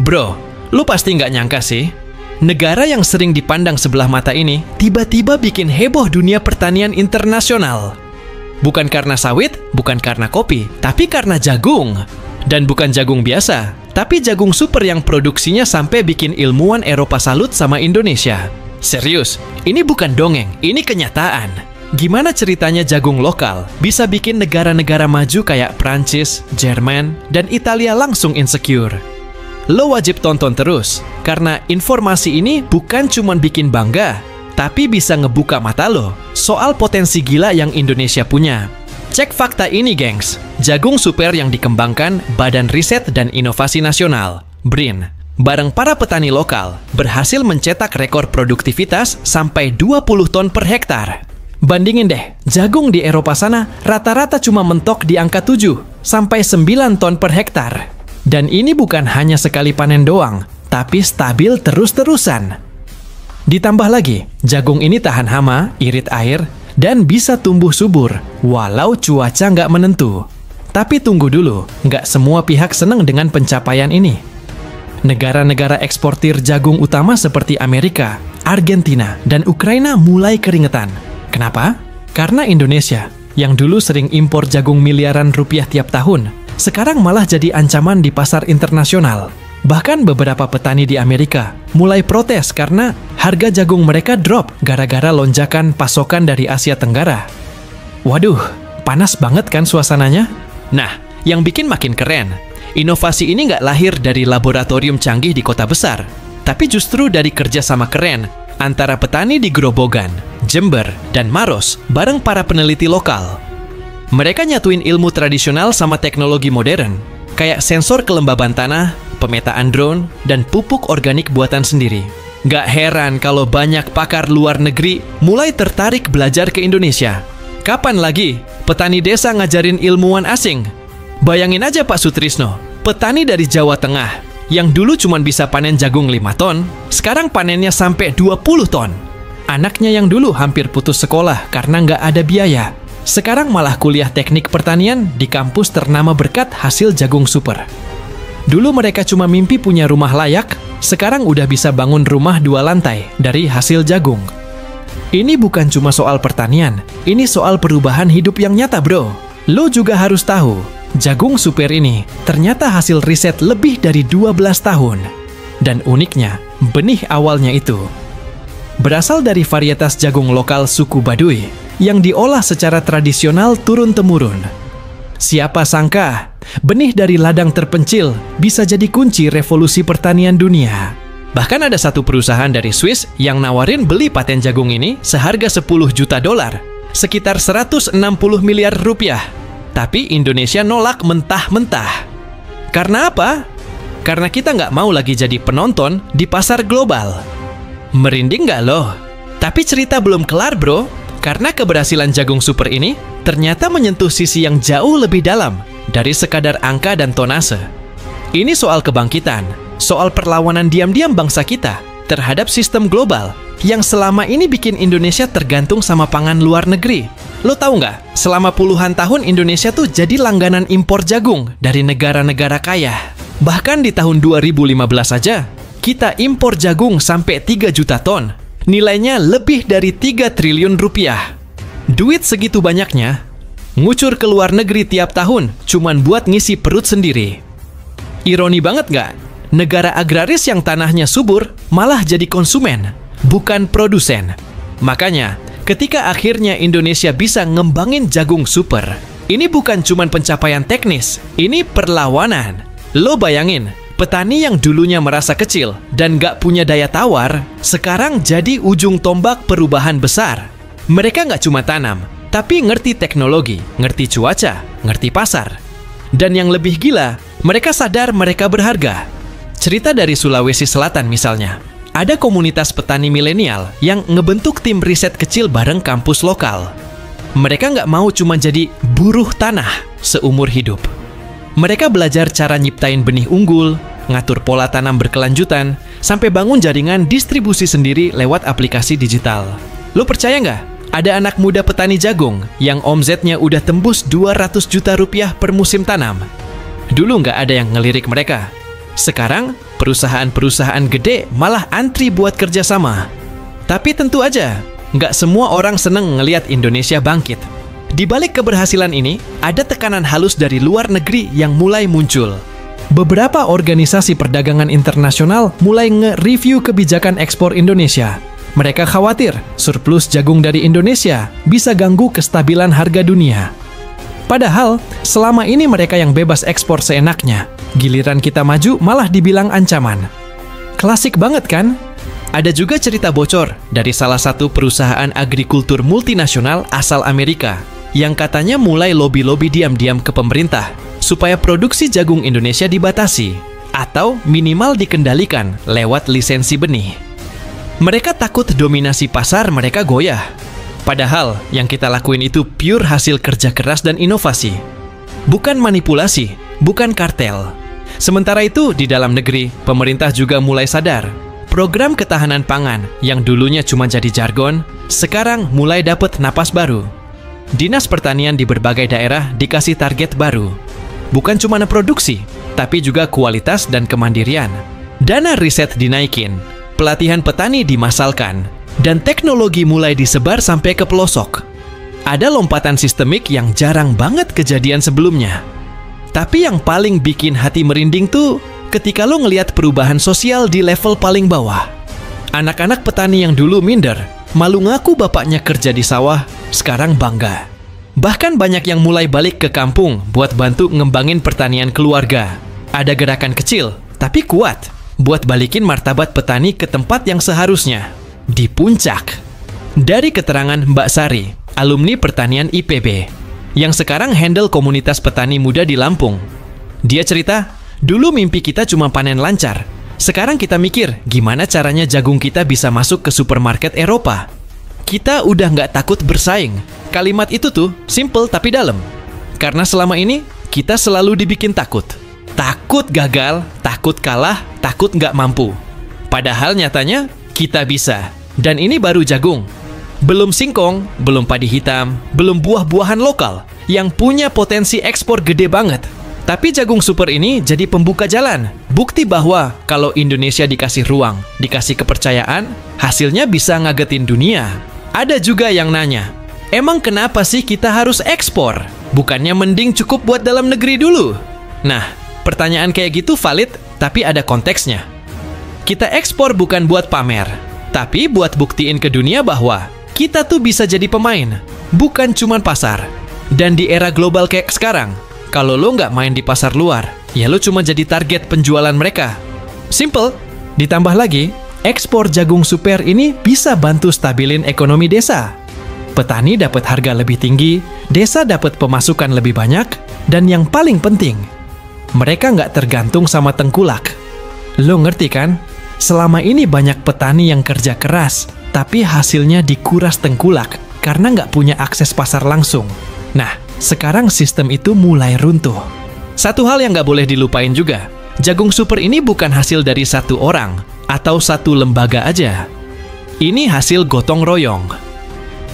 Bro, lu pasti nggak nyangka sih, negara yang sering dipandang sebelah mata ini tiba-tiba bikin heboh dunia pertanian internasional. Bukan karena sawit, bukan karena kopi, tapi karena jagung. Dan bukan jagung biasa, tapi jagung super yang produksinya sampai bikin ilmuwan Eropa salut sama Indonesia. Serius, ini bukan dongeng, ini kenyataan. Gimana ceritanya jagung lokal bisa bikin negara-negara maju kayak Prancis, Jerman, dan Italia langsung insecure? Lo wajib tonton terus, karena informasi ini bukan cuma bikin bangga, tapi bisa ngebuka mata lo soal potensi gila yang Indonesia punya. Cek fakta ini, gengs. Jagung super yang dikembangkan Badan Riset dan Inovasi Nasional, BRIN, bareng para petani lokal, berhasil mencetak rekor produktivitas sampai 20 ton per hektar. Bandingin deh, jagung di Eropa sana rata-rata cuma mentok di angka 7 sampai 9 ton per hektar. Dan ini bukan hanya sekali panen doang, tapi stabil terus-terusan. Ditambah lagi, jagung ini tahan hama, irit air, dan bisa tumbuh subur, walau cuaca nggak menentu. Tapi tunggu dulu, nggak semua pihak senang dengan pencapaian ini. Negara-negara eksportir jagung utama seperti Amerika, Argentina, dan Ukraina mulai keringetan. Kenapa? Karena Indonesia, yang dulu sering impor jagung miliaran rupiah tiap tahun, sekarang malah jadi ancaman di pasar internasional. Bahkan beberapa petani di Amerika mulai protes karena harga jagung mereka drop gara-gara lonjakan pasokan dari Asia Tenggara. Waduh, panas banget kan suasananya? Nah, yang bikin makin keren, inovasi ini nggak lahir dari laboratorium canggih di kota besar, tapi justru dari kerjasama keren antara petani di Grobogan, Jember, dan Maros bareng para peneliti lokal. Mereka nyatuin ilmu tradisional sama teknologi modern, kayak sensor kelembaban tanah, pemetaan drone, dan pupuk organik buatan sendiri. Gak heran kalau banyak pakar luar negeri mulai tertarik belajar ke Indonesia. Kapan lagi petani desa ngajarin ilmuwan asing? Bayangin aja Pak Sutrisno, petani dari Jawa Tengah, yang dulu cuma bisa panen jagung 5 ton, sekarang panennya sampai 20 ton. Anaknya yang dulu hampir putus sekolah karena nggak ada biaya, sekarang malah kuliah teknik pertanian di kampus ternama berkat hasil jagung super. Dulu mereka cuma mimpi punya rumah layak, sekarang udah bisa bangun rumah 2 lantai dari hasil jagung. Ini bukan cuma soal pertanian, ini soal perubahan hidup yang nyata, bro. Lo juga harus tahu, jagung super ini ternyata hasil riset lebih dari 12 tahun. Dan uniknya, benih awalnya itu berasal dari varietas jagung lokal suku Baduy yang diolah secara tradisional turun-temurun. Siapa sangka, benih dari ladang terpencil bisa jadi kunci revolusi pertanian dunia. Bahkan ada satu perusahaan dari Swiss yang nawarin beli paten jagung ini seharga $10 juta, sekitar 160 miliar rupiah. Tapi Indonesia nolak mentah-mentah. Karena apa? Karena kita nggak mau lagi jadi penonton di pasar global. Merinding nggak loh? Tapi cerita belum kelar, bro. Karena keberhasilan jagung super ini ternyata menyentuh sisi yang jauh lebih dalam dari sekadar angka dan tonase. Ini soal kebangkitan, soal perlawanan diam-diam bangsa kita terhadap sistem global yang selama ini bikin Indonesia tergantung sama pangan luar negeri. Lo tahu nggak, selama puluhan tahun Indonesia tuh jadi langganan impor jagung dari negara-negara kaya. Bahkan di tahun 2015 aja, kita impor jagung sampai 3 juta ton. Nilainya lebih dari 3 triliun rupiah. Duit segitu banyaknya, ngucur ke luar negeri tiap tahun cuman buat ngisi perut sendiri. Ironi banget nggak? Negara agraris yang tanahnya subur malah jadi konsumen, bukan produsen. Makanya, ketika akhirnya Indonesia bisa ngembangin jagung super, ini bukan cuman pencapaian teknis, ini perlawanan. Lo bayangin, petani yang dulunya merasa kecil dan gak punya daya tawar, sekarang jadi ujung tombak perubahan besar. Mereka gak cuma tanam, tapi ngerti teknologi, ngerti cuaca, ngerti pasar. Dan yang lebih gila, mereka sadar mereka berharga. Cerita dari Sulawesi Selatan misalnya, ada komunitas petani milenial yang ngebentuk tim riset kecil bareng kampus lokal. Mereka nggak mau cuma jadi buruh tanah seumur hidup. Mereka belajar cara nyiptain benih unggul, ngatur pola tanam berkelanjutan, sampai bangun jaringan distribusi sendiri lewat aplikasi digital. Lo percaya nggak? Ada anak muda petani jagung yang omsetnya udah tembus 200 juta rupiah per musim tanam. Dulu nggak ada yang ngelirik mereka. Sekarang, Perusahaan-perusahaan gede malah antri buat kerjasama. Tapi tentu aja, nggak semua orang seneng ngelihat Indonesia bangkit. Di balik keberhasilan ini, ada tekanan halus dari luar negeri yang mulai muncul. Beberapa organisasi perdagangan internasional mulai nge-review kebijakan ekspor Indonesia. Mereka khawatir surplus jagung dari Indonesia bisa ganggu kestabilan harga dunia. Padahal, selama ini mereka yang bebas ekspor seenaknya. Giliran kita maju malah dibilang ancaman. Klasik banget kan? Ada juga cerita bocor dari salah satu perusahaan agrikultur multinasional asal Amerika yang katanya mulai lobi-lobi diam-diam ke pemerintah supaya produksi jagung Indonesia dibatasi atau minimal dikendalikan lewat lisensi benih. Mereka takut dominasi pasar mereka goyah. Padahal yang kita lakuin itu pure hasil kerja keras dan inovasi. Bukan manipulasi, bukan kartel. Sementara itu di dalam negeri, pemerintah juga mulai sadar. Program ketahanan pangan yang dulunya cuma jadi jargon, sekarang mulai dapat napas baru. Dinas Pertanian di berbagai daerah dikasih target baru. Bukan cuma produksi, tapi juga kualitas dan kemandirian. Dana riset dinaikin, pelatihan petani dimasalkan, dan teknologi mulai disebar sampai ke pelosok. Ada lompatan sistemik yang jarang banget kejadian sebelumnya. Tapi yang paling bikin hati merinding tuh ketika lo ngelihat perubahan sosial di level paling bawah. Anak-anak petani yang dulu minder, malu ngaku bapaknya kerja di sawah, sekarang bangga. Bahkan banyak yang mulai balik ke kampung buat bantu ngembangin pertanian keluarga. Ada gerakan kecil, tapi kuat, buat balikin martabat petani ke tempat yang seharusnya, di puncak. Dari keterangan Mbak Sari, alumni pertanian IPB, yang sekarang handle komunitas petani muda di Lampung. Dia cerita, dulu mimpi kita cuma panen lancar. Sekarang kita mikir gimana caranya jagung kita bisa masuk ke supermarket Eropa. Kita udah nggak takut bersaing. Kalimat itu tuh simple tapi dalam. Karena selama ini kita selalu dibikin takut. Takut gagal, takut kalah, takut nggak mampu. Padahal nyatanya kita bisa. Dan ini baru jagung. Belum singkong, belum padi hitam, belum buah-buahan lokal yang punya potensi ekspor gede banget. Tapi jagung super ini jadi pembuka jalan. Bukti bahwa kalau Indonesia dikasih ruang, dikasih kepercayaan, hasilnya bisa ngagetin dunia. Ada juga yang nanya, emang kenapa sih kita harus ekspor? Bukannya mending cukup buat dalam negeri dulu? Nah, pertanyaan kayak gitu valid, tapi ada konteksnya. Kita ekspor bukan buat pamer, tapi buat buktiin ke dunia bahwa kita tuh bisa jadi pemain, bukan cuma pasar. Dan di era global kayak sekarang, kalau lo nggak main di pasar luar, ya lo cuma jadi target penjualan mereka. Simple. Ditambah lagi, ekspor jagung super ini bisa bantu stabilin ekonomi desa. Petani dapat harga lebih tinggi, desa dapat pemasukan lebih banyak, dan yang paling penting, mereka nggak tergantung sama tengkulak. Lo ngerti kan? Selama ini banyak petani yang kerja keras, tapi hasilnya dikuras tengkulak karena nggak punya akses pasar langsung. Nah, sekarang sistem itu mulai runtuh. Satu hal yang nggak boleh dilupain juga, jagung super ini bukan hasil dari satu orang atau satu lembaga aja. Ini hasil gotong royong.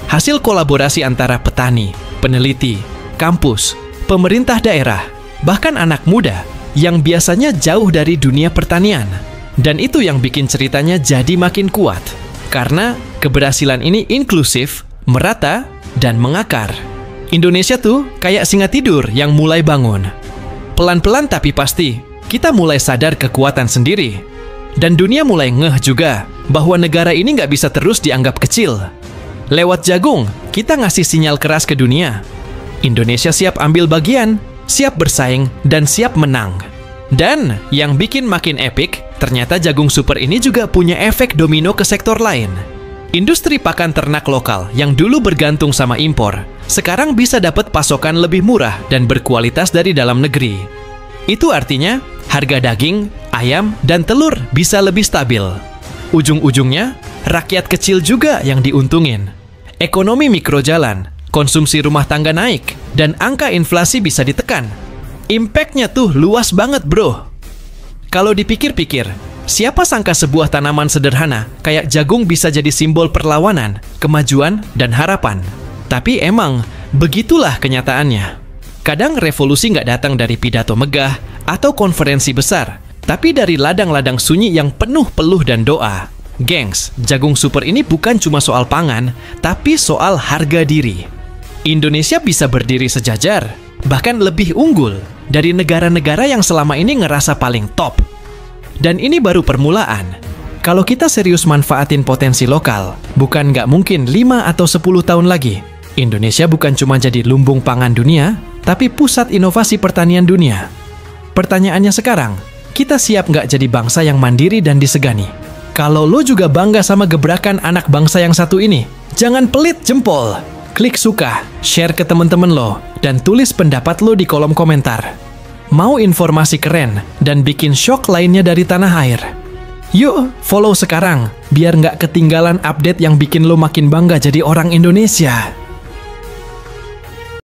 Hasil kolaborasi antara petani, peneliti, kampus, pemerintah daerah, bahkan anak muda yang biasanya jauh dari dunia pertanian. Dan itu yang bikin ceritanya jadi makin kuat. Karena keberhasilan ini inklusif, merata, dan mengakar. Indonesia tuh kayak singa tidur yang mulai bangun. Pelan-pelan tapi pasti, kita mulai sadar kekuatan sendiri. Dan dunia mulai ngeh juga bahwa negara ini nggak bisa terus dianggap kecil. Lewat jagung, kita ngasih sinyal keras ke dunia. Indonesia siap ambil bagian, siap bersaing, dan siap menang. Dan yang bikin makin epik, ternyata jagung super ini juga punya efek domino ke sektor lain. Industri pakan ternak lokal yang dulu bergantung sama impor, sekarang bisa dapat pasokan lebih murah dan berkualitas dari dalam negeri. Itu artinya, harga daging, ayam, dan telur bisa lebih stabil. Ujung-ujungnya, rakyat kecil juga yang diuntungin. Ekonomi mikro jalan, konsumsi rumah tangga naik, dan angka inflasi bisa ditekan. Impact-nya tuh luas banget, bro. Kalau dipikir-pikir, siapa sangka sebuah tanaman sederhana kayak jagung bisa jadi simbol perlawanan, kemajuan, dan harapan. Tapi emang, begitulah kenyataannya. Kadang revolusi nggak datang dari pidato megah atau konferensi besar, tapi dari ladang-ladang sunyi yang penuh peluh dan doa. Gengs, jagung super ini bukan cuma soal pangan, tapi soal harga diri. Indonesia bisa berdiri sejajar, bahkan lebih unggul dari negara-negara yang selama ini ngerasa paling top. Dan ini baru permulaan. Kalau kita serius manfaatin potensi lokal, bukan nggak mungkin 5 atau 10 tahun lagi, Indonesia bukan cuma jadi lumbung pangan dunia, tapi pusat inovasi pertanian dunia. Pertanyaannya sekarang, kita siap nggak jadi bangsa yang mandiri dan disegani? Kalau lo juga bangga sama gebrakan anak bangsa yang satu ini, jangan pelit jempol. Klik suka, share ke temen-temen lo, dan tulis pendapat lo di kolom komentar. Mau informasi keren dan bikin shock lainnya dari tanah air? Yuk, follow sekarang, biar nggak ketinggalan update yang bikin lo makin bangga jadi orang Indonesia.